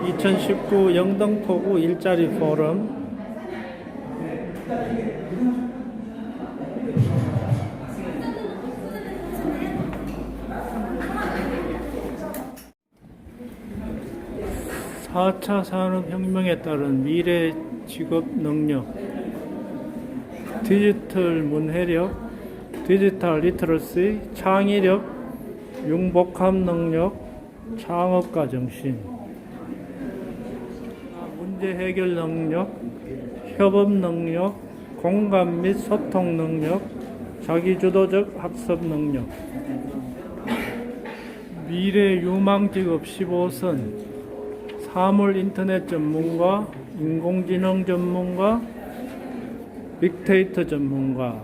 2019 영등포구 일자리 포럼. (4차) 산업혁명에 따른 미래 직업 능력, 디지털 문해력, 디지털 리터러시, 창의력, 융복합 능력, 창업가 정신, 문제 해결 능력, 협업 능력, 공감 및 소통 능력, 자기주도적 학습 능력. 미래 유망 직업 15선, 사물 인터넷 전문가, 인공지능 전문가, 빅데이터 전문가,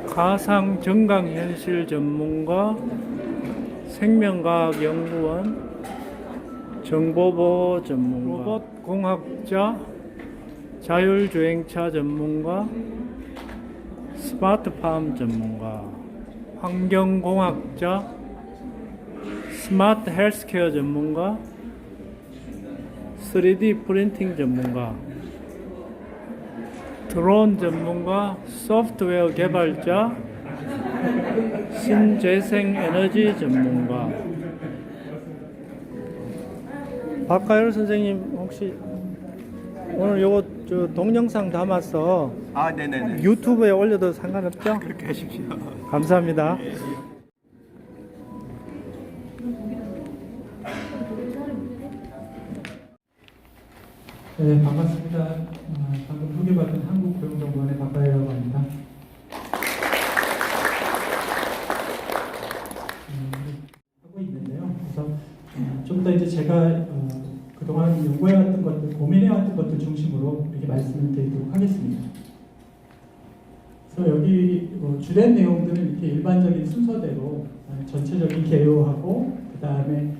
가상 증강현실 전문가, 생명과학 연구원, 정보보호 전문가, 로봇 공학자, 자율주행차 전문가, 스마트팜 전문가, 환경공학자, 스마트 헬스케어 전문가, 3D 프린팅 전문가, 드론 전문가, 소프트웨어 개발자, 신재생에너지 전문가. 박가열 선생님, 혹시 오늘 요거 동영상 담아서 네네네. 유튜브에 올려도 상관없죠? 그렇게 하십시오. 감사합니다. 네, 반갑습니다. 방금 소개받은 한국고용정보원의 박가열이라고 합니다. 하고 있는데요. 그래서 좀 더 이제 제가 그동안 연구해왔던 것들, 고민해왔던 것들 중심으로 이렇게 말씀을 드리도록 하겠습니다. 그래서 여기 주된 내용들은 이렇게 일반적인 순서대로 전체적인 개요하고 그 다음에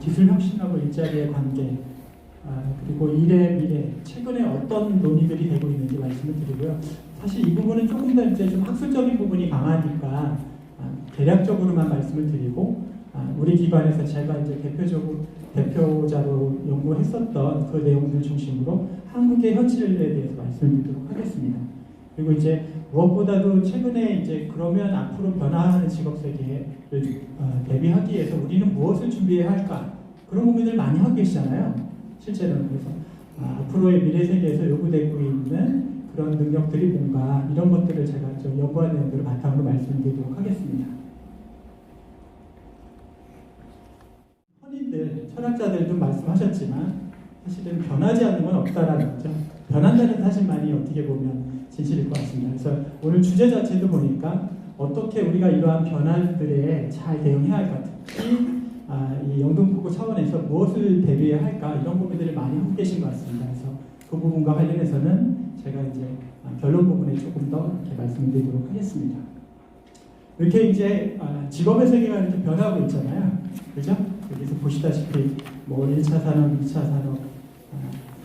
기술 혁신하고 일자리의 관계, 그리고 일의 미래, 최근에 어떤 논의들이 되고 있는지 말씀을 드리고요. 사실 이 부분은 조금 더 이제 좀 학술적인 부분이 강하니까 대략적으로만 말씀을 드리고, 우리 기관에서 제가 이제 대표자로 연구했었던 그 내용들 중심으로 한국의 현실에 대해서 말씀을 드리도록 하겠습니다. 그리고 이제 무엇보다도 최근에 이제 그러면 앞으로 변화하는 직업 세계를 대비하기 위해서 우리는 무엇을 준비해야 할까? 그런 고민을 많이 하고 계시잖아요. 실제로는. 그래서 앞으로의 미래 세계에서 요구되고 있는 그런 능력들이 뭔가, 이런 것들을 제가 좀 연구한 내용들을 바탕으로 말씀드리도록 하겠습니다. 선인들, 철학자들도 말씀하셨지만 사실은 변하지 않는 건 없다라는 거죠. 변한다는 사실만이 어떻게 보면 진실일 것 같습니다. 그래서 오늘 주제 자체도 보니까 어떻게 우리가 이러한 변화들에 잘 대응해야 할까, 특히 이 영등포구 차원에서 무엇을 대비해야 할까, 이런 고민들을 많이 하고 계신 것 같습니다. 그래서 그 부분과 관련해서는 제가 이제 결론 부분에 조금 더 이렇게 말씀드리도록 하겠습니다. 이렇게 이제 직업의 세계가 이렇게 변하고 있잖아요. 그죠? 여기서 보시다시피 뭐 1차 산업, 2차 산업,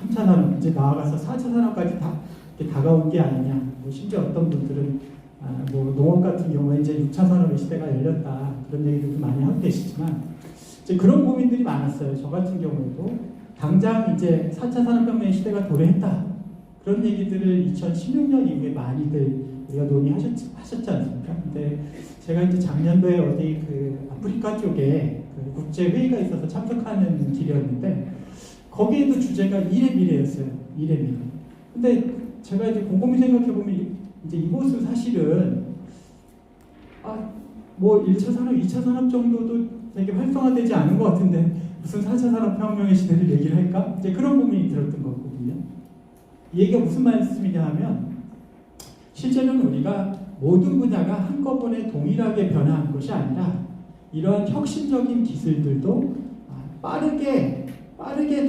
3차 산업, 이제 나아가서 4차 산업까지 다 이렇게 다가온 게 아니냐. 뭐 심지어 어떤 분들은 뭐 농업 같은 경우에 이제 6차 산업의 시대가 열렸다, 그런 얘기들도 많이 하고 계시지만, 이제 그런 고민들이 많았어요. 저 같은 경우에도 당장 이제 4차 산업혁명의 시대가 도래했다, 그런 얘기들을 2016년 이후에 많이들 우리가 논의하셨지 않습니까? 근데 제가 이제 작년도에 어디 그 아프리카 쪽에 그 국제 회의가 있어서 참석하는 길이었는데, 거기에도 주제가 일의 미래였어요. 일의 미래. 근데 제가 이제 곰곰이 생각해 보면 이제 이곳은 사실은 뭐 1차 산업, 2차 산업 정도도 되게 활성화되지 않은 것 같은데 무슨 4차 산업혁명의 시대를 얘기를 할까? 이제 그런 고민이 들었던 거거든요. 이 얘기가 무슨 말씀이냐 하면, 실제로는 우리가 모든 분야가 한꺼번에 동일하게 변화한 것이 아니라 이러한 혁신적인 기술들도 빠르게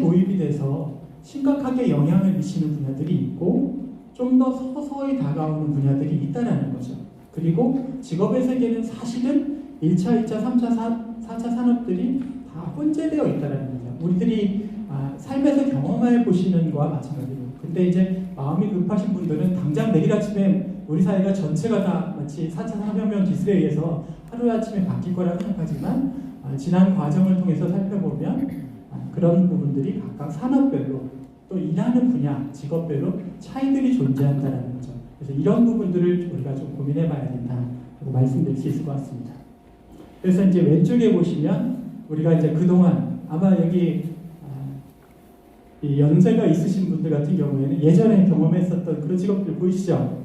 도입이 돼서 심각하게 영향을 미치는 분야들이 있고, 좀 더 서서히 다가오는 분야들이 있다는 거죠. 그리고 직업의 세계는 사실은 1차, 2차, 3차, 4차 산업들이 다 혼재되어 있다는 거죠. 우리들이 삶에서 경험해 보시는 거와 마찬가지로. 근데 이제 마음이 급하신 분들은 당장 내일 아침에 우리 사회가 전체가 다 마치 4차 산업혁명 기술에 의해서 하루아침에 바뀔 거라고 생각하지만, 지난 과정을 통해서 살펴보면 그런 부분들이 각각 산업별로 또 일하는 분야, 직업별로 차이들이 존재한다는 거죠. 그래서 이런 부분들을 우리가 좀 고민해 봐야 된다고 말씀드릴 수 있을 것 같습니다. 그래서 이제 왼쪽에 보시면 우리가 이제 그동안 아마 여기 이 연세가 있으신 분들 같은 경우에는 예전에 경험했었던 그런 직업들 보이시죠?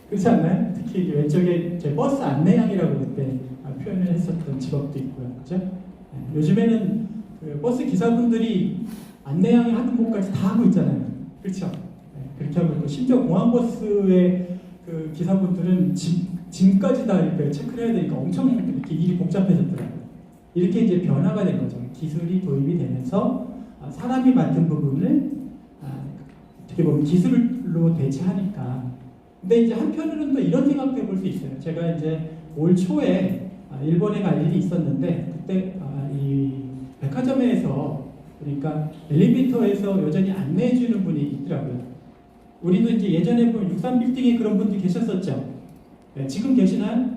그렇지 않나요? 특히 이제 왼쪽에 제 버스 안내양이라고 그때 표현을 했었던 직업도 있고요. 그죠? 요즘에는 그 버스 기사분들이 안내양 하는 것까지 다 하고 있잖아요. 그렇죠? 그렇게 하고 있고 심지어 공항버스의 그 기사분들은 짐까지 다 이렇게 체크를 해야 되니까 엄청 이렇게 일이 복잡해졌더라고요. 이렇게 이제 변화가 된 거죠. 기술이 도입이 되면서 사람이 맡은 부분을 어떻게 보면 기술로 대체하니까. 근데 이제 한편으로는 또 이런 생각도 해볼 수 있어요. 제가 이제 올 초에 일본에 갈 일이 있었는데 그때 이 백화점에서 그러니까 엘리베이터에서 여전히 안내해주는 분이 있더라고요. 우리도 이제 예전에 보면 63빌딩에 그런 분들이 계셨었죠. 네, 지금 계시나요?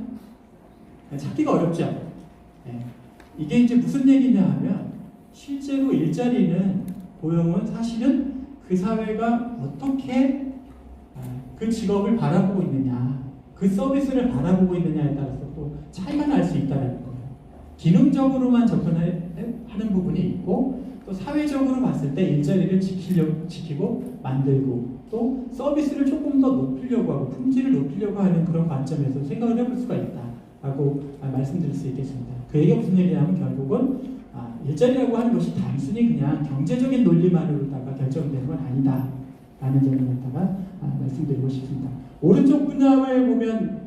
네, 찾기가 어렵죠. 네. 이게 이제 무슨 얘기냐 하면 실제로 일자리는 고용은 사실은 그 사회가 어떻게 그 직업을 바라보고 있느냐, 그 서비스를 바라보고 있느냐에 따라서 또 차이가 날 수 있다는 거예요. 기능적으로만 접근하는 부분이 있고 또 사회적으로 봤을 때 일자리를 지키고 만들고 또 서비스를 조금 더 높이려고 하고 품질을 높이려고 하는 그런 관점에서 생각을 해볼 수가 있다라고 말씀드릴 수 있겠습니다. 그 얘기가 무슨 얘기냐면 결국은 일자리라고 하는 것이 단순히 그냥 경제적인 논리만으로다가 결정되는 건 아니다라는 점을 갖다가 말씀드리고 싶습니다. 오른쪽 분야에 보면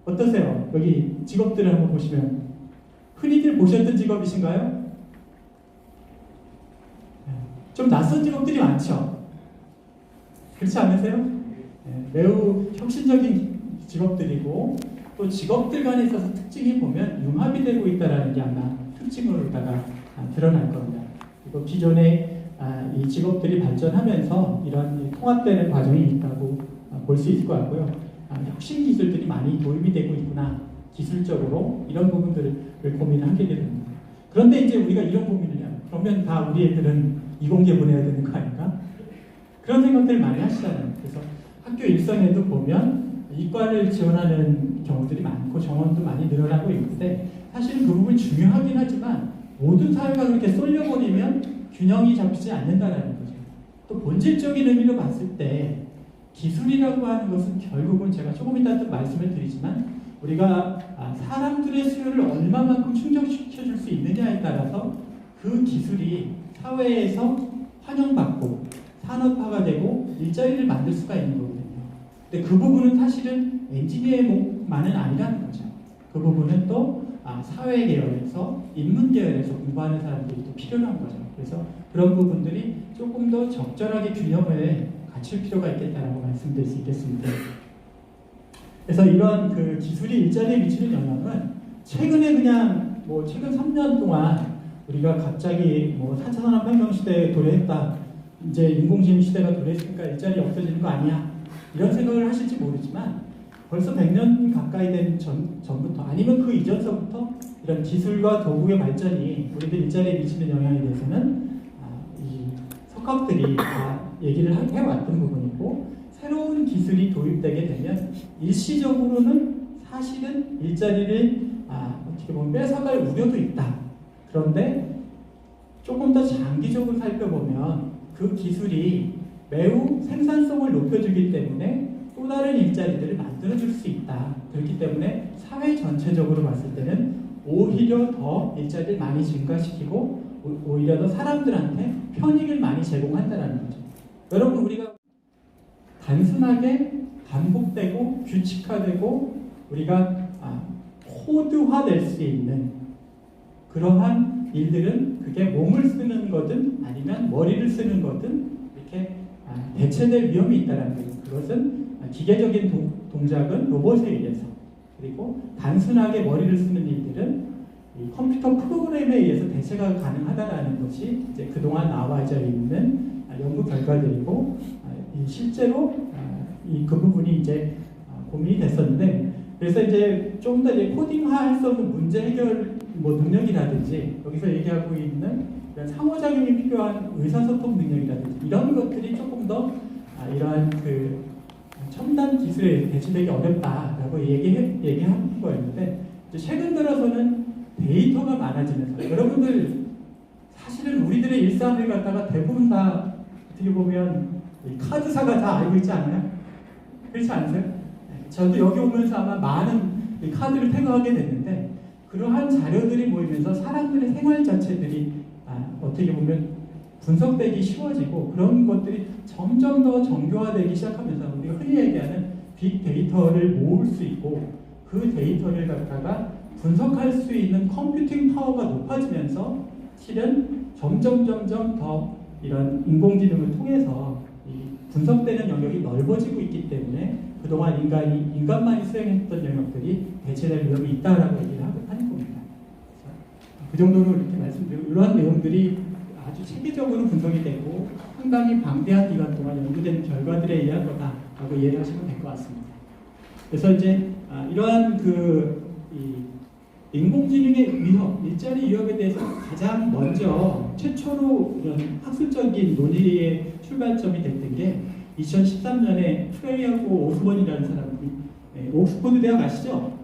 어떠세요? 여기 직업들을 한번 보시면 흔히들 보셨던 직업이신가요? 좀 낯선 직업들이 많죠? 그렇지 않으세요? 매우 혁신적인 직업들이고 또 직업들 간에 있어서 특징이 보면 융합이 되고 있다는 게 아마 특징으로다가 드러날 겁니다. 그리고 기존의 이 직업들이 발전하면서 이런 통합되는 과정이 있다고 볼 수 있을 것 같고요. 혁신 기술들이 많이 도입이 되고 있구나. 기술적으로 이런 부분들을 고민하게 됩니다. 그런데 이제 우리가 이런 고민을 해요. 그러면 다 우리 애들은 이공계 보내야 되는 거 아닌가? 그런 생각들을 많이 하시잖아요. 그래서 학교 일선에도 보면 이과를 지원하는 경우들이 많고 정원도 많이 늘어나고 있는데 사실은 그 부분이 중요하긴 하지만 모든 사회가 그렇게 쏠려버리면 균형이 잡히지 않는다는 거죠. 또 본질적인 의미로 봤을 때 기술이라고 하는 것은 결국은 제가 조금 이따 또 말씀을 드리지만 우리가 사람들의 수요를 얼마만큼 충족시켜줄 수 있느냐에 따라서 그 기술이 사회에서 환영받고 산업화가 되고 일자리를 만들 수가 있는 거거든요. 근데 그 부분은 사실은 엔지니어만은 아니라는 거죠. 그 부분은 또 사회 계열에서 인문 계열에서 공부하는 사람들이 또 필요한 거죠. 그래서 그런 부분들이 조금 더 적절하게 균형을 갖출 필요가 있겠다라고 말씀드릴 수 있겠습니다. 그래서 이런 그 기술이 일자리에 미치는 영향은 최근에 그냥 최근 3년 동안 우리가 갑자기 4차 산업혁명 시대에 도래했다. 이제 인공지능 시대가 도래했으니까 일자리 없어지는 거 아니야. 이런 생각을 하실지 모르지만 벌써 100년 가까이 된 전부터 아니면 그 이전서부터 이런 기술과 도구의 발전이 우리들 일자리에 미치는 영향에 대해서는 이 석학들이 다 얘기를 해왔던 부분이고 새로운 기술이 도입되게 되면 일시적으로는 사실은 일자리를 어떻게 보면 뺏어갈 우려도 있다. 그런데 조금 더 장기적으로 살펴보면 그 기술이 매우 생산성을 높여주기 때문에 또 다른 일자리들을 만들어줄 수 있다. 그렇기 때문에 사회 전체적으로 봤을 때는 오히려 더 일자리를 많이 증가시키고 오히려 더 사람들한테 편익을 많이 제공한다는 거죠. 여러분 우리가 단순하게 반복되고 규칙화되고 우리가 코드화될 수 있는 그러한 일들은 그게 몸을 쓰는 거든 아니면 머리를 쓰는 거든 이렇게 대체될 위험이 있다는 거예요. 그것은 기계적인 동작은 로봇에 의해서 그리고 단순하게 머리를 쓰는 일들은 이 컴퓨터 프로그램에 의해서 대체가 가능하다는 것이 이제 그동안 나와져 있는 연구 결과들이고 실제로 그 부분이 이제 고민이 됐었는데 그래서 이제 좀 더 코딩화할 수 없는 문제 해결 뭐 능력이라든지 여기서 얘기하고 있는 이런 상호작용이 필요한 의사소통 능력이라든지 이런 것들이 조금 더 이러한 그 첨단 기술에 대체되기 어렵다라고 얘기한 거였는데 최근 들어서는 데이터가 많아지면서 여러분들 사실은 우리들의 일상을 갖다가 대부분 다 어떻게 보면 카드사가 다 알고 있지 않아요? 그렇지 않으세요? 저도 여기 오면서 아마 많은 카드를 태그하게 됐는데 그러한 자료들이 모이면서 사람들의 생활 자체들이 어떻게 보면 분석되기 쉬워지고 그런 것들이 점점 더 정교화되기 시작하면서 우리가 흔히 얘기하는 빅데이터를 모을 수 있고 그 데이터를 갖다가 분석할 수 있는 컴퓨팅 파워가 높아지면서 실은 점점 더 이런 인공지능을 통해서 이 분석되는 영역이 넓어지고 있기 때문에 그동안 인간만이 수행했던 영역들이 대체될 위험이 있다라고 얘기를 하는 겁니다. 그 정도로 이렇게 말씀드리고 이러한 내용들이 아주 체계적으로 분석이 되고 상당히 방대한 기간 동안 연구된 결과들에 의한 거다라고 이해를 하시면 될 것 같습니다. 그래서 이제 이러한 인공지능의 위협, 일자리 위협에 대해서 가장 먼저 최초로 이런 학술적인 논의의 출발점이 됐던 게 2013년에 프레이하고 오스본이라는 사람이 옥스퍼드 대학 아시죠?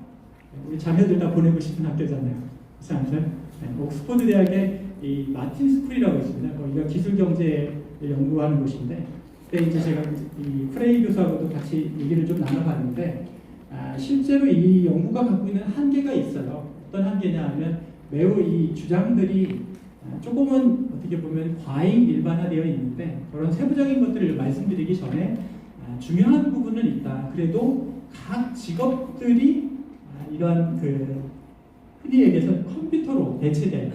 우리 자녀들 다 보내고 싶은 학교잖아요. 그렇지 않으세요? 옥스퍼드 대학에 이 마틴 스쿨이라고 있습니다. 거기가 기술 경제를 연구하는 곳인데 그때 이제 제가 이 프레이 교수하고도 같이 얘기를 좀 나눠봤는데 실제로 이 연구가 갖고 있는 한계가 있어요. 어떤 한계냐 하면 매우 이 주장들이 조금은 어떻게 보면 과잉 일반화되어 있는데 그런 세부적인 것들을 말씀드리기 전에 중요한 부분은 있다. 그래도 각 직업들이 이러한 흔히 얘기해서 컴퓨터로 대체된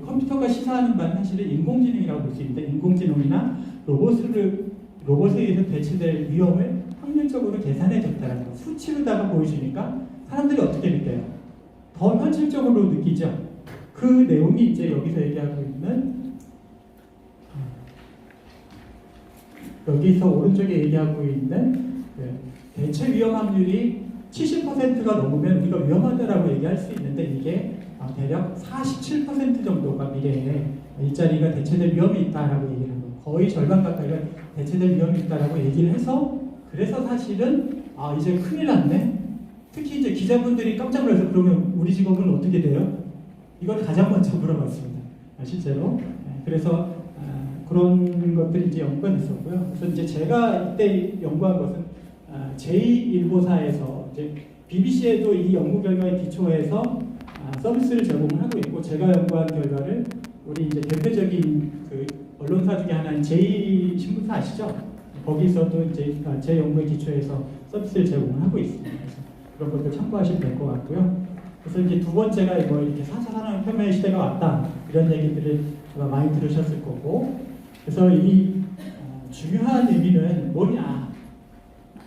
컴퓨터가 시사하는 바는 사실은 인공지능이라고 볼 수 있는데 인공지능이나 로봇에 의해서 대체될 위험을 확률적으로 계산해줬다는 거. 수치로다가 보여주니까 사람들이 어떻게 느껴요? 더 현실적으로 느끼죠. 그 내용이 이제 여기서 얘기하고 있는 여기서 오른쪽에 얘기하고 있는 대체 위험 확률이 70%가 넘으면 우리가 위험하다라고 얘기할 수 있는데 이게 대략 47% 정도가 미래에 일자리가 대체될 위험이 있다라고 얘기를 하고 거의 절반 가까이가 대체될 위험이 있다라고 얘기를 해서 그래서 사실은 이제 큰일 났네. 특히 이제 기자분들이 깜짝 놀라서 그러면 우리 직업은 어떻게 돼요? 이걸 가장 먼저 물어봤습니다. 실제로. 그래서 그런 것들이 이제 연구가 됐었고요. 그래서 이제 제가 이때 연구한 것은 제2일보사에서 이제 BBC에도 이 연구 결과에 기초해서 서비스를 제공을 하고 있고 제가 연구한 결과를 우리 이제 대표적인 그 언론사 중에 하나인 제2신문사 아시죠? 거기서도 이제 제 연구에 기초해서 서비스를 제공을 하고 있습니다. 그래서 그런 것들 참고하시면 될 것 같고요. 그래서 이제 두 번째가 이렇게 4차 산업혁명의 시대가 왔다 이런 얘기들을 아마 많이 들으셨을 거고 그래서 이 중요한 의미는 뭐냐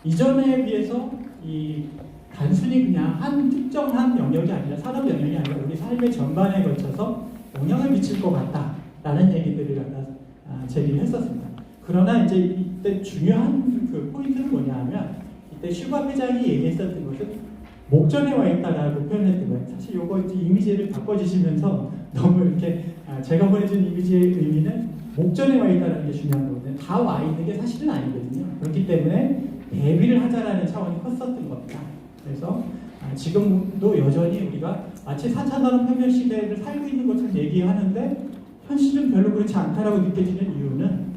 이전에 비해서 이 단순히 그냥 한 특정한 영역이 아니라 산업 영역이 아니라 우리 삶의 전반에 걸쳐서 영향을 미칠 것 같다라는 얘기들을 갖다 제기를 했었습니다. 그러나 이제 이때 중요한 그 포인트는 뭐냐하면 이때 슈바 회장이 얘기했었던 것은 목전에 와 있다라고 표현했던 거예요. 사실 요거 이제 이미지를 바꿔주시면서 너무 이렇게 제가 보내준 이미지의 의미는 목전에 와 있다는 게 중요한 거거든요. 다 와 있는 게 사실은 아니거든요. 그렇기 때문에 대비를 하자라는 차원이 컸었던 겁니다. 그래서 지금도 여전히 우리가 마치 4차 산업혁명 시대를 살고 있는 것처럼 얘기하는데 현실은 별로 그렇지 않다라고 느껴지는 이유는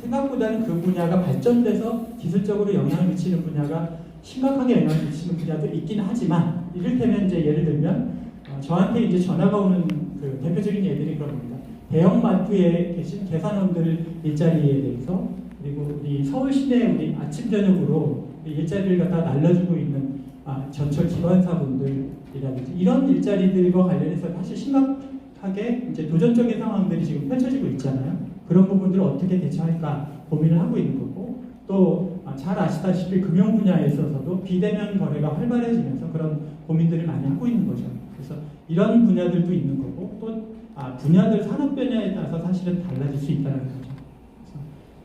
생각보다는 그 분야가 발전돼서 기술적으로 영향을 미치는 분야가 심각하게 영향을 미치는 분야도 있긴 하지만 이를테면 이제 예를 들면 저한테 이제 전화가 오는 그 대표적인 예들이 그런 겁니다. 대형 마트에 계신 계산원들 일자리에 대해서 그리고 우리 서울 시내 우리 아침 저녁으로 일자리를 갖다 날려주고 있는 전철 기관사분들이라든지 이런 일자리들과 관련해서 사실 심각하게 이제 도전적인 상황들이 지금 펼쳐지고 있잖아요. 그런 부분들을 어떻게 대처할까 고민을 하고 있는 거고 또 잘 아시다시피 금융 분야에 있어서도 비대면 거래가 활발해지면서 그런 고민들을 많이 하고 있는 거죠. 그래서 이런 분야들도 있는 거고 또 분야들 산업 분야에 따라서 사실은 달라질 수 있다는 거죠.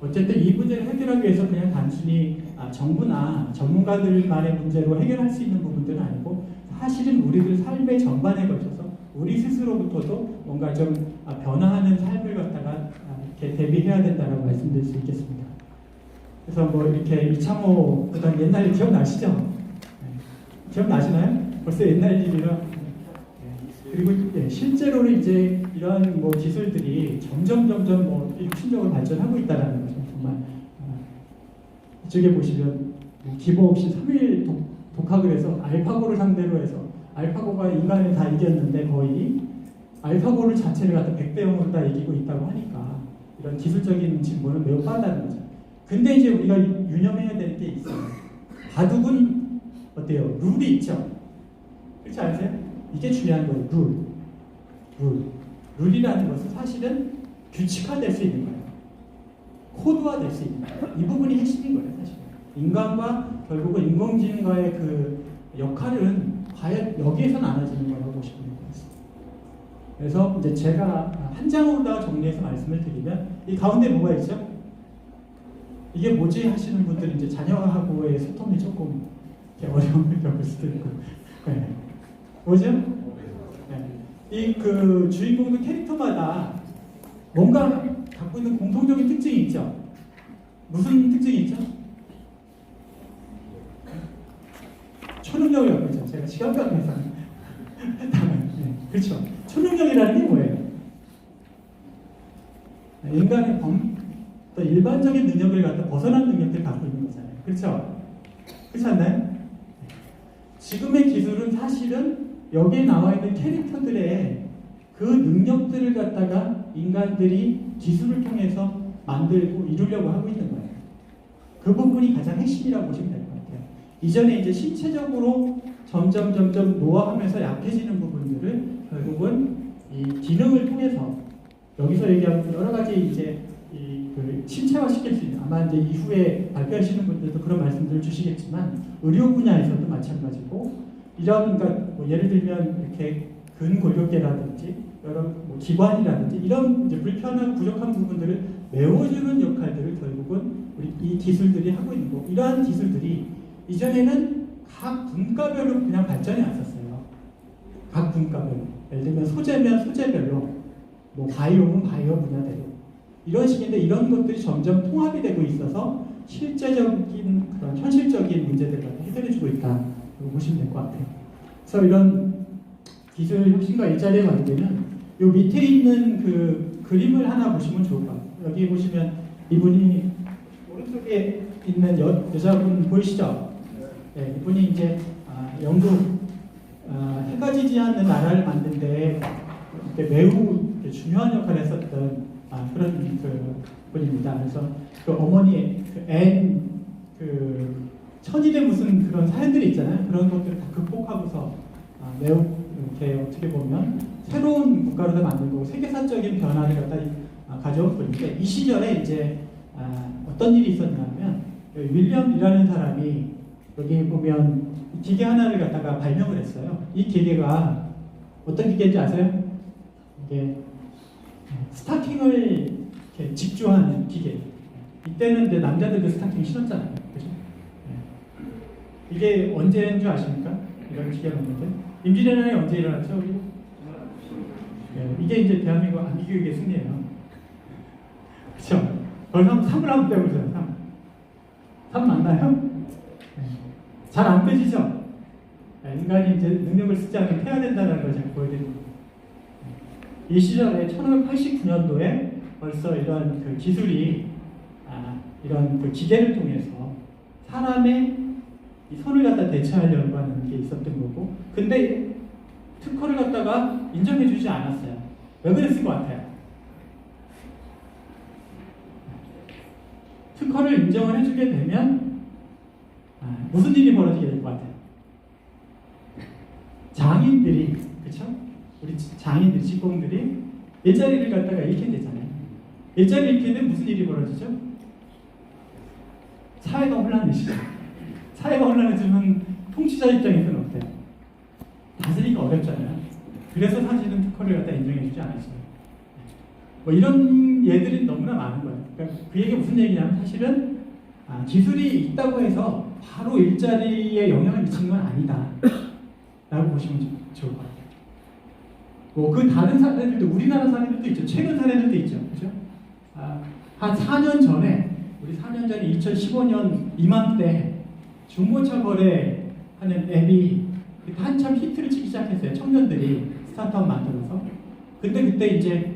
어쨌든 이 문제를 해결하기 위해서 그냥 단순히 정부나 전문가들만의 문제로 해결할 수 있는 부분들은 아니고 사실은 우리들 삶의 전반에 걸쳐서 우리 스스로부터도 뭔가 좀 변화하는 삶을 갖다가 이렇게 대비해야 된다라고 말씀드릴 수 있겠습니다. 그래서 뭐 이렇게 이창호 그다음 옛날에 기억나시죠? 네. 기억나시나요? 벌써 옛날 일이라. 그리고 실제로는 이제 이러한 뭐 기술들이 점점 뭐 혁신적으로 발전하고 있다라는 거죠. 정말 이쪽에 보시면 뭐 기보 없이 3일 독학을 해서 알파고를 상대로 해서 알파고가 인간을 다 이겼는데 거의 알파고를 자체를 갖다 100대 0으로 다 이기고 있다고 하니까 이런 기술적인 진보는 매우 빠르다는 거죠. 근데 이제 우리가 유념해야 될 게 있어요. 바둑은 어때요? 룰이 있죠. 그렇지 않으세요? 이게 중요한 거예요. 룰이라는 것은 사실은 규칙화될 수 있는 거예요. 코드화될 수 있는 거예요. 이 부분이 핵심인 거예요, 사실. 인간과 결국은 인공지능과의 그 역할은 과연 여기에서 나눠지는 거라고 보시면 될 것 같습니다. 그래서 이제 제가 한 장으로다가 정리해서 말씀을 드리면 이 가운데 뭐가 있죠? 이게 뭐지 하시는 분들은 이제 자녀하고의 소통이 조금 어려움을 겪을 수도 있고. 네. 뭐죠? 네. 이 그 주인공들 캐릭터마다 뭔가 갖고 있는 공통적인 특징이 있죠. 무슨 특징이 있죠? 초능력을 갖고 있죠. 제가 시간 관계상 네. 그렇죠. 초능력이라는 게 뭐예요? 인간의 또 일반적인 능력을 갖다 벗어난 능력들을 갖고 있는 거잖아요. 그렇죠? 그렇지 않나요? 지금의 기술은 사실은 여기에 나와 있는 캐릭터들의 그 능력들을 갖다가 인간들이 기술을 통해서 만들고 이루려고 하고 있는 거예요. 그 부분이 가장 핵심이라고 보시면 될 것 같아요. 이전에 이제 신체적으로 점점 노화하면서 약해지는 부분들을 결국은 이 기능을 통해서 여기서 얘기하는 여러 가지 이제 그 신체화시킬 수 있는 아마 이제 이후에 발표하시는 분들도 그런 말씀들을 주시겠지만 의료 분야에서도 마찬가지고 이런 그러니까 뭐 예를 들면 이렇게 근골격계라든지 여러 뭐 기관이라든지 이런 이제 불편한 부족한 부분들을 메워주는 역할들을 결국은 우리 이 기술들이 하고 있는 거. 이러한 기술들이 이전에는 각 분과별로 그냥 발전해 왔었어요. 각 분과별로. 예를 들면 소재면 소재별로, 뭐 바이오면 바이오 분야대로 이런 식인데 이런 것들이 점점 통합이 되고 있어서 실제적인 그런 현실적인 문제들을 해결해주고 있다. 보시면 될 것 같아요. 그래서 이런 기술 혁신과 일자리의 관계는 이 밑에 있는 그 그림을 하나 보시면 좋을 것 같아요. 여기 보시면 이분이 오른쪽에 있는 여자분 보이시죠? 네, 이분이 이제 영국 해가 지지 않는 나라를 만드는데 매우 중요한 역할을 했었던 그런 그 분입니다. 그래서 그 어머니 앤 천일의 무슨 그런 사연들이 있잖아요. 그런 것들을 다 극복하고서 매우 이렇게 어떻게 보면 새로운 국가를 만들고 세계사적인 변화를 갖다 가져온 분인데 이 시절에 이제 어떤 일이 있었냐면 윌리엄이라는 사람이 여기 보면 기계 하나를 갖다가 발명을 했어요. 이 기계가 어떤 기계인지 아세요? 이게 스타킹을 이렇게 직조하는 기계. 이때는 이제 남자들도 스타킹 신었잖아요. 그죠? 이게 언제인 줄 아십니까? 이런 기계가 있는데 임진왜란이 언제 일어났죠? 이게 이제 대한민국 안기교육의 승리예요. 그렇죠? 벌써 3을 한번 빼보세요. 3 맞나요? 잘 안 빼지죠? 인간이 이제 능력을 쓰지 않으면 해야 된다는 걸 제가 보여드립니다. 이 시절에 1589년도에 벌써 이런 그 기술이 이런 그 기계를 통해서 사람의 이 손을 갖다 대체하려고 하는 게 있었던 거고, 근데 특허를 갖다가 인정해주지 않았어요. 왜 그랬을 것 같아요? 특허를 인정을 해주게 되면 무슨 일이 벌어지게 될 것 같아요? 장인들이, 그렇죠? 우리 장인들, 직공들이 일자리를 갖다가 잃게 되잖아요. 일자리를 잃게 되면 무슨 일이 벌어지죠? 사회가 혼란해지죠. 사회가 혼란해지면 통치자 입장에서는 어때요? 다스리기가 어렵잖아요. 그래서 사실은 특허를 갖다 인정해주지 않았어요. 뭐 이런 예들이 너무나 많은 거예요. 그러니까 그 얘기가 무슨 얘기냐면 사실은 기술이 있다고 해서 바로 일자리에 영향을 미치는 건 아니다 라고 보시면 좋을 것 같아요. 뭐 그 다른 사례들도 우리나라 사례들도 있죠. 최근 사례들도 있죠. 그죠? 한 4년 전에 우리 4년 전에 2015년 이맘때 중고차 거래하는 앱이 한참 히트를 치기 시작했어요. 청년들이 스타트업 만들어서. 근데 그때 이제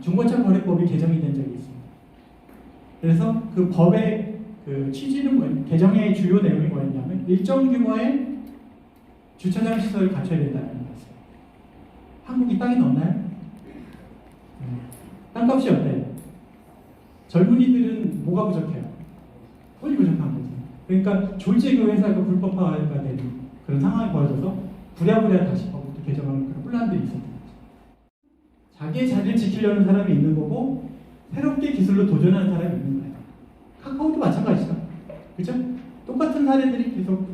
중고차 거래법이 개정이 된 적이 있습니다. 그래서 그 법의 그 취지는 개정의 주요 내용이 뭐였냐면 일정 규모의 주차장 시설을 갖춰야 된다는 거였어요. 한국이 땅이 넘나요? 땅값이 어때요? 젊은이들은 뭐가 부족해요? 돈이 부족한 거죠. 그러니까 졸지 그 회사가 불법화가 되는 그런 상황이 벌어져서 부랴부랴 다시 법을 개정하는 그런 혼란들이 있었던 거죠. 자기의 자리를 지키려는 사람이 있는 거고 새롭게 기술로 도전하는 사람이 있는 거예요. 카카오도 마찬가지죠. 그렇죠? 똑같은 사례들이 계속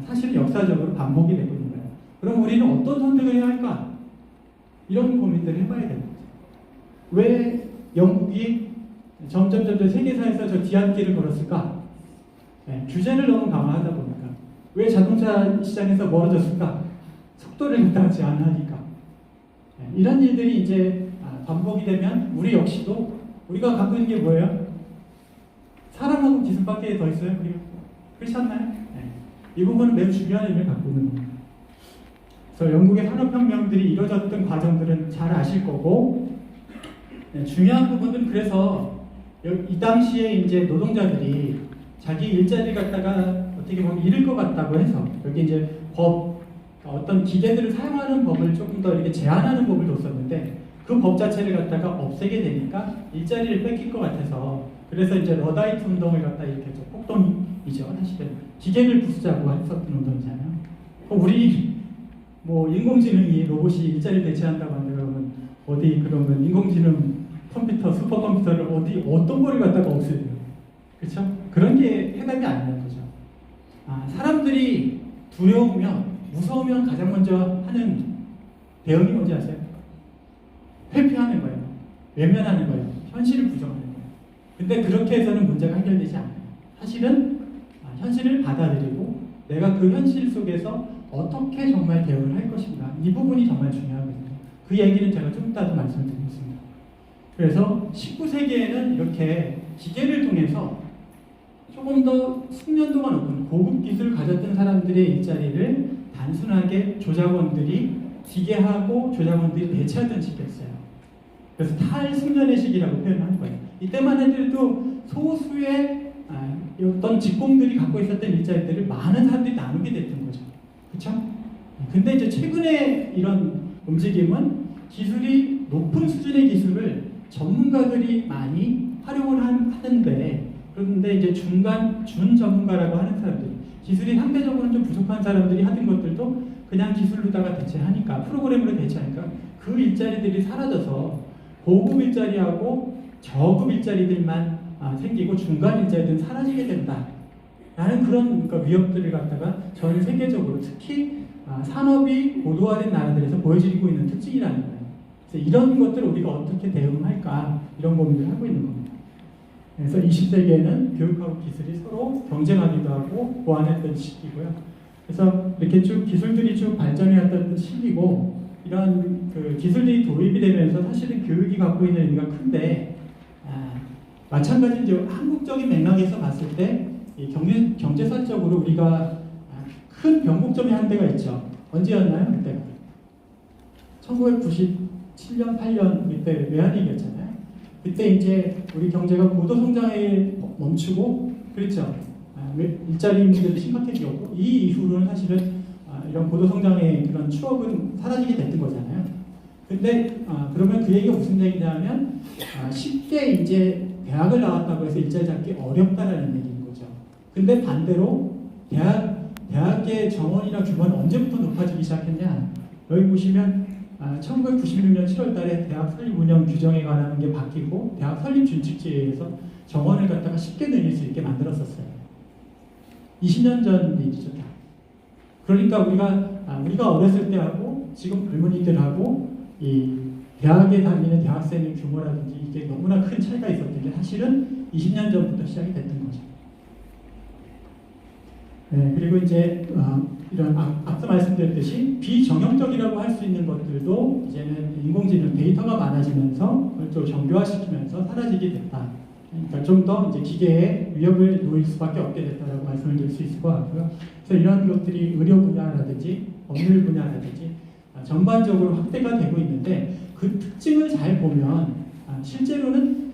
사실 역사적으로 반복이 되고 있는 거예요. 그럼 우리는 어떤 선택을 해야 할까? 이런 고민들을 해봐야 되는 거죠. 왜 영국이 점점 세계사에서 저 뒤안길을 걸었을까? 네, 규제를 너무 강화하다 보니까. 왜 자동차 시장에서 멀어졌을까? 속도를 갖다가 제한하니까. 네, 이런 일들이 이제 반복이 되면 우리 역시도 우리가 갖고 있는 게 뭐예요? 사람하고 기술밖에 더 있어요? 그렇지 않나요? 네. 이 부분은 매우 중요한 의미를 갖고 있는 겁니다. 그래서 영국의 산업혁명들이 이루어졌던 과정들은 잘 아실 거고, 네, 중요한 부분은 그래서 이 당시에 이제 노동자들이 자기 일자리를 갖다가 어떻게 보면 잃을 것 같다고 해서 여기 이제 어떤 기계들을 사용하는 법을 조금 더 이렇게 제한하는 법을 뒀었는데 그 법 자체를 갖다가 없애게 되니까 일자리를 뺏길 것 같아서 그래서 이제 러다이트 운동을 갖다 이렇게 폭동이죠. 사실은 기계를 부수자고 했었던 운동이잖아요. 우리 뭐 인공지능이 로봇이 일자리를 대체한다고 하면 어디 그러면 인공지능 컴퓨터 슈퍼컴퓨터를 어떤 거를 갖다가 없애요. 그렇죠? 그런 게 해답이 아니라는 거죠. 사람들이 두려우면 무서우면 가장 먼저 하는 대응이 뭔지 아세요? 회피하는 거예요. 외면하는 거예요. 현실을 부정하는 거예요. 근데 그렇게 해서는 문제가 해결되지 않아요. 사실은 현실을 받아들이고 내가 그 현실 속에서 어떻게 정말 대응을 할 것인가 이 부분이 정말 중요하거든요. 그 얘기는 제가 좀 이따도 말씀드리겠습니다. 그래서 19세기에는 이렇게 기계를 통해서 조금 더 숙련도가 높은 고급 기술을 가졌던 사람들의 일자리를 단순하게 조작원들이 기계하고 조작원들이 대체하던 시기였어요. 그래서 탈숙련의 시기라고 표현하는 거예요. 이때만 해도 소수의 어떤 직공들이 갖고 있었던 일자리들을 많은 사람들이 나누게 됐던 거죠. 그렇죠? 근데 이제 최근에 이런 움직임은 기술이 높은 수준의 기술을 전문가들이 많이 활용을 하는데 그런데 이제 준 전문가라고 하는 사람들 기술이 상대적으로 좀 부족한 사람들이 하는 것들도 그냥 기술로다가 대체하니까 프로그램으로 대체하니까 그 일자리들이 사라져서 고급 일자리하고 저급 일자리들만 생기고 중간 일자리들은 사라지게 된다 라는 그런 위협들을 갖다가 전 세계적으로 특히 산업이 고도화된 나라들에서 보여지고 있는 특징이라는 거예요. 그래서 이런 것들을 우리가 어떻게 대응할까 이런 고민을 하고 있는 겁니다. 그래서 20세기에는 교육하고 기술이 서로 경쟁하기도 하고 보완했던 시기고요. 그래서 이렇게 쭉 기술들이 쭉 발전해왔던 시기고 이런 그 기술들이 도입이 되면서 사실은 교육이 갖고 있는 의미가 큰데 마찬가지 이제 한국적인 맥락에서 봤을 때 이 경제사적으로 우리가 큰 변곡점이 한 대가 있죠. 언제였나요? 그때가 1997년, 8년 그때 외환위기였잖아요. 그때 이제 우리 경제가 고도 성장에 멈추고 그렇죠. 일자리 문제도 심각해지고 이 이후로는 사실은 이런 고도 성장의 그런 추억은 사라지게 됐던 거잖아요. 근데 그러면 그 얘기가 무슨 얘기냐면 쉽게 이제 대학을 나왔다고 해서 일자리 잡기 어렵다라는 얘기인 거죠. 근데 반대로 대학의 정원이나 규모는 언제부터 높아지기 시작했냐? 여기 보시면 1996년 7월 달에 대학 설립 운영 규정에 관한 게 바뀌고 대학 설립 준칙지에 의해서 정원을 갖다가 쉽게 늘릴 수 있게 만들었었어요. 20년 전 일이죠. 그러니까 우리가 어렸을 때하고 지금 젊은이들하고 이 대학에 다니는 대학생의 규모라든지 이게 너무나 큰 차이가 있었던 게 사실은 20년 전부터 시작이 됐던 거죠. 네, 그리고 이제 이런 앞서 말씀드렸듯이 비정형적이라고 할 수 있는 것들도 이제는 인공지능 데이터가 많아지면서 그걸 또 정교화시키면서 사라지게 됐다. 그러니까 좀 더 이제 기계에 위협을 놓일 수밖에 없게 됐다라고 말씀을 드릴 수 있을 것 같고요. 그래서 이런 것들이 의료 분야라든지 법률 분야라든지 전반적으로 확대가 되고 있는데 그 특징을 잘 보면 실제로는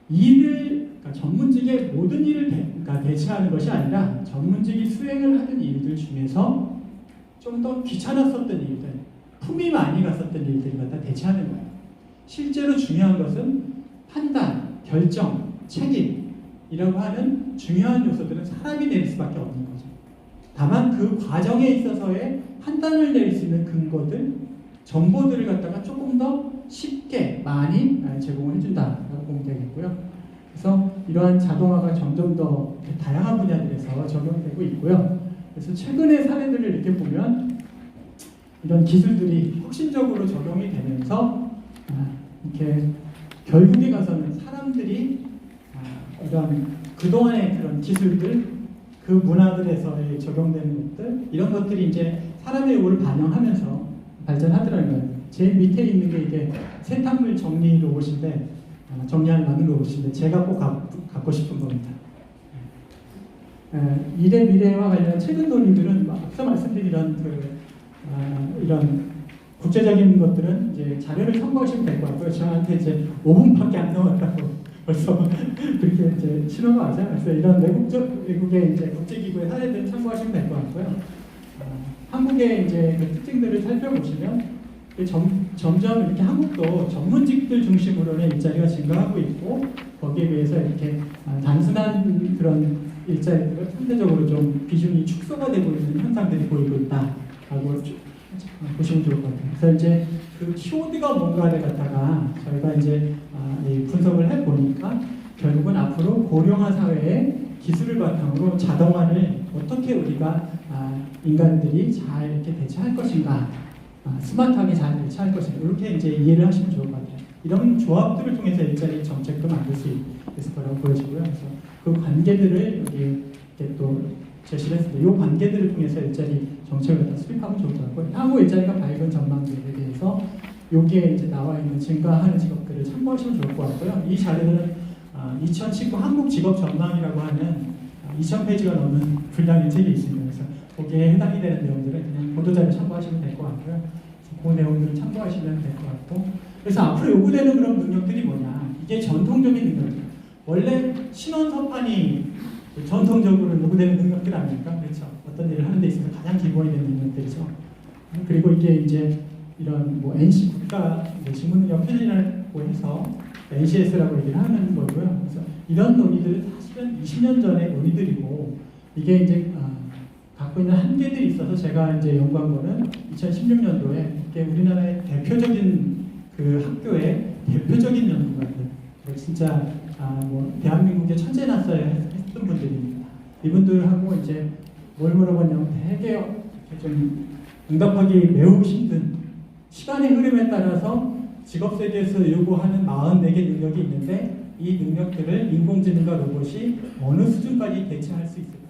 그러니까 전문직의 모든 일을 그러니까 대체하는 것이 아니라 전문직이 수행을 하는 일들 중에서 좀 더 귀찮았었던 일들, 품이 많이 갔었던 일들을 갖다 대체하는 거예요. 실제로 중요한 것은 판단, 결정, 책임이라고 하는 중요한 요소들은 사람이 내릴 수밖에 없는 거죠. 다만 그 과정에 있어서의 판단을 내릴 수 있는 근거들, 정보들을 갖다가 조금 더 쉽게 많이 제공을 해준다라고 보면 되겠고요. 그래서 이러한 자동화가 점점 더 다양한 분야들에서 적용되고 있고요. 그래서 최근의 사례들을 이렇게 보면 이런 기술들이 혁신적으로 적용이 되면서 이렇게 결국에 가서는 사람들이 이런 그동안의 그런 기술들, 그 문화들에서 적용되는 것들, 이런 것들이 이제 사람의 요구를 반영하면서 발전하더라는 거예요. 제일 밑에 있는 게 이게 세탁물 정리 로봇인데, 정리하는 많은 로봇인데, 제가 꼭 갖고 싶은 겁니다. 일의 미래와 관련한 최근 논의들은 앞서 말씀드린 이런 국제적인 것들은 이제 자료를 참고하시면 될 것 같고요. 저한테 이제 5분밖에 안 남았다고 벌써 그렇게 이제 신호가 와서 그래서 이런 외국의 이제 국제기구의 사례들을 참고하시면 될 것 같고요. 한국의 이제 그 특징들을 살펴보시면 점점 이렇게 한국도 전문직들 중심으로는 일자리가 증가하고 있고 거기에 비해서 이렇게 단순한 그런 일자리들은 상대적으로 좀 비중이 축소가 되고 있는 현상들이 보이고 있다라고 보시면 좋을 것 같아요. 그래서 이제 그 키워드가 뭔가를 갖다가 저희가 이제 분석을 해 보니까 결국은 앞으로 고령화 사회의 기술을 바탕으로 자동화를 어떻게 우리가 인간들이 잘 이렇게 대처할 것인가, 스마트하게 잘 대처할 것인가 이렇게 이제 이해를 하시면 좋을 것 같아요. 이런 조합들을 통해서 일자리 정책도 만들 수 있을 거라고 보여지고요. 그래서 그 관계들을 여기 또 제시를 했습니다. 이 관계들을 통해서 일자리 정책을 갖다 수립하면 좋을 것 같고 향후 일자리가 밝은 전망들에 대해서 여기에 이제 나와 있는 증가하는 직업들을 참고하시면 좋을 것 같고요. 이 자료는 2019 한국 직업 전망이라고 하는 2000페이지가 넘는 분량의 책이 있습니다. 그래서 거기에 해당이 되는 내용들을 그냥 보도자료 참고하시면 될 것 같고요. 그 내용들을 참고하시면 될 것 같고 그래서 앞으로 요구되는 그런 능력들이 뭐냐 이게 전통적인 능력들 원래 신원 서판이 전통적으로 요구되는 능력들 아닙니까? 그렇죠. 어떤 일을 하는 데 있어서 가장 기본이 되는 능력들이죠. 그리고 이게 이제 이런 뭐 NC 국가 직무능력 표준이라고 해서 NCS라고 얘기를 하는 거고요. 그래서 이런 논의들은 사실은 20년 전의 논의들이고 이게 이제 갖고 있는 한계들이 있어서 제가 이제 연구한 거는 2016년도에 우리나라의 대표적인 그 학교의 대표적인 연구가들 진짜 뭐 대한민국의 천재났어야 했던 분들입니다. 이분들하고 이제 뭘 물어봤냐면 되게 좀 응답하기 매우 힘든 시간의 흐름에 따라서 직업 세계에서 요구하는 44개 능력이 있는데 이 능력들을 인공지능과 로봇이 어느 수준까지 대체할 수 있을까?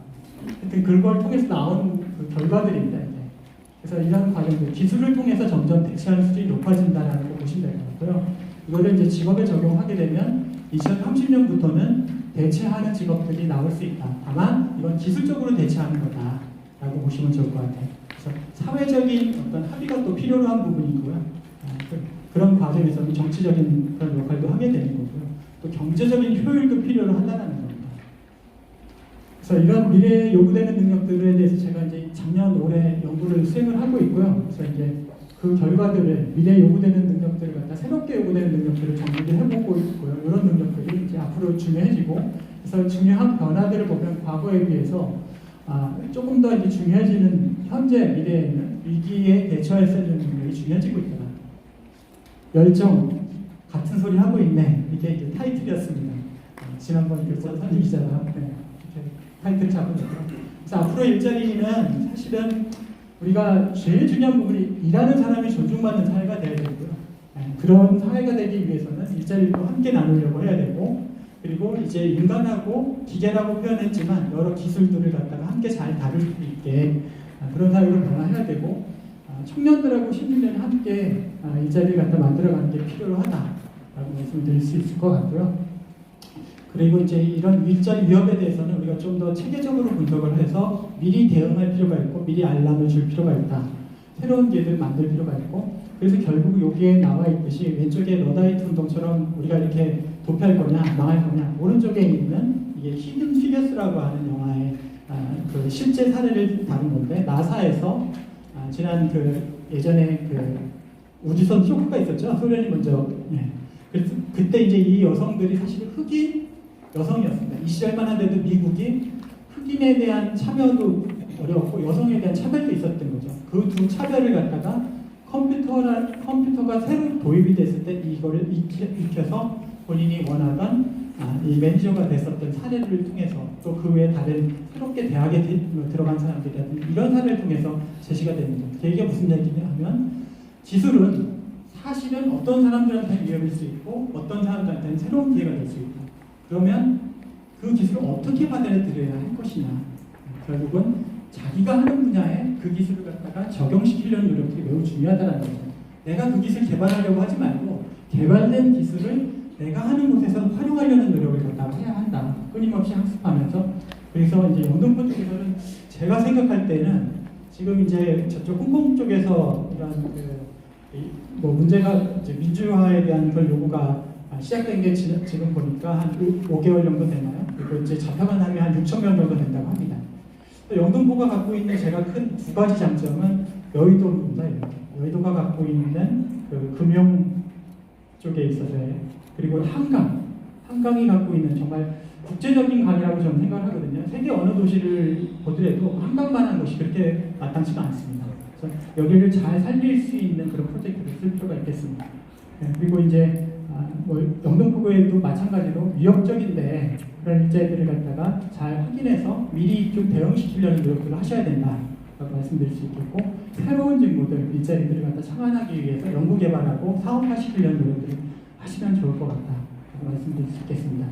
하여튼 그걸 통해서 나온 그 결과들입니다. 이제. 그래서 이런 과정들 기술을 통해서 점점 대체하는 수준이 높아진다라는 거 보시면 될 것 같고요. 이거를 이제 직업에 적용하게 되면 2030년부터는 대체하는 직업들이 나올 수 있다. 다만 이건 기술적으로 대체하는 거다라고 보시면 좋을 것 같아요. 그래서 사회적인 어떤 합의가 또 필요로 한 부분이고요. 그런 과정에서는 정치적인 그런 역할도 하게 되는 거고요. 또 경제적인 효율도 필요로 한다는 겁니다. 그래서 이런 미래에 요구되는 능력들에 대해서 제가 이제 작년 올해 연구를 수행을 하고 있고요. 그래서 이제 그 결과들을 미래에 요구되는 능력들을 갖다 새롭게 요구되는 능력들을 정리를 해보고 있고요. 이런 능력들이 이제 앞으로 중요해지고 그래서 중요한 변화들을 보면 과거에 비해서 조금 더 이제 중요해지는 현재 미래에는 위기에 대처할 수 있는 능력이 중요해지고 있다. 열정 같은 소리 하고 있네. 이게 이제 타이틀이었습니다. 지난번 선임 기자가 이렇게 타이틀 잡으셨죠. 그래서 앞으로 일자리는 사실은 우리가 제일 중요한 부분이 일하는 사람이 존중받는 사회가 되어야 되고요. 그런 사회가 되기 위해서는 일자리도 함께 나누려고 해야 되고 그리고 이제 인간하고 기계라고 표현했지만 여러 기술들을 갖다가 함께 잘 다룰 수 있게 그런 사회로 변화해야 되고 청년들하고 시민들이 함께 이 자리를 갖다 만들어가는 게 필요하다라고 말씀드릴 수 있을 것 같고요. 그리고 이제 이런 일자리 위협에 대해서는 우리가 좀 더 체계적으로 분석을 해서 미리 대응할 필요가 있고 미리 알람을 줄 필요가 있다. 새로운 기회를 만들 필요가 있고 그래서 결국 여기에 나와 있듯이 왼쪽에 러다이트 운동처럼 우리가 이렇게 도피할 거냐 망할 거냐 오른쪽에 있는 이게 히든 피겨스라고 하는 영화의 그 실제 사례를 다룬 건데 나사에서 지난 그 예전에 그 우주선 쇼크가 있었죠. 소련이 먼저 그래서 그때 이제 이 여성들이 사실 흑인 여성이었습니다. 이 시절만 한데도 미국이 흑인에 대한 참여도 어려웠고 여성에 대한 차별도 있었던 거죠. 그 두 차별을 갖다가 컴퓨터가 새로 도입이 됐을 때 이거를 익혀서 본인이 원하던 이 매니저가 됐었던 사례를 통해서 또 그 외에 다른 새롭게 대학에 들어간 사람들이라든지 이런 사례를 통해서 제시가 됩니다. 이게 무슨 얘기냐면 기술은 사실은 어떤 사람들한테는 위협일 수 있고 어떤 사람들한테는 새로운 기회가 될 수 있다. 그러면 그 기술을 어떻게 받아들여야 할 것이냐. 결국은 자기가 하는 분야에 그 기술을 갖다가 적용시키려는 노력이 매우 중요하다는 거죠. 내가 그 기술 개발하려고 하지 말고 개발된 기술을 내가 하는 곳에서 활용하려는 노력을 갖다가 해야 한다. 끊임없이 학습하면서. 그래서 이제 영등포 쪽에서는 제가 생각할 때는 지금 이제 저쪽 홍콩 쪽에서 이런 뭐 문제가 이제 민주화에 대한 그런 요구가 시작된 게 지금 보니까 한 5개월 정도 되나요? 그리고 이제 잡혀간 사람이 한 6천 명 정도 된다고 합니다. 영등포가 갖고 있는 제가 큰 두 가지 장점은 여의도입니다. 여의도가 갖고 있는 그 금융 쪽에 있어서요. 그리고 한강이 갖고 있는 정말 국제적인 강이라고 저는 생각을 하거든요. 세계 어느 도시를 보더라도 한강만한 곳이 그렇게 마땅치가 않습니다. 그래서 여기를 잘 살릴 수 있는 그런 프로젝트를 쓸 필요가 있겠습니다. 그리고 이제 뭐 영등포구에도 마찬가지로 위협적인데 그런 일자리들을 갖다가 잘 확인해서 미리 좀 대응시키려는 노력들을 하셔야 된다라고 말씀드릴 수 있겠고 새로운 직무들, 일자리들을 갖다 창안하기 위해서 연구개발하고 사업화시키려는 노력들을 하시면 좋을 것 같다라고 말씀드릴 수 있겠습니다.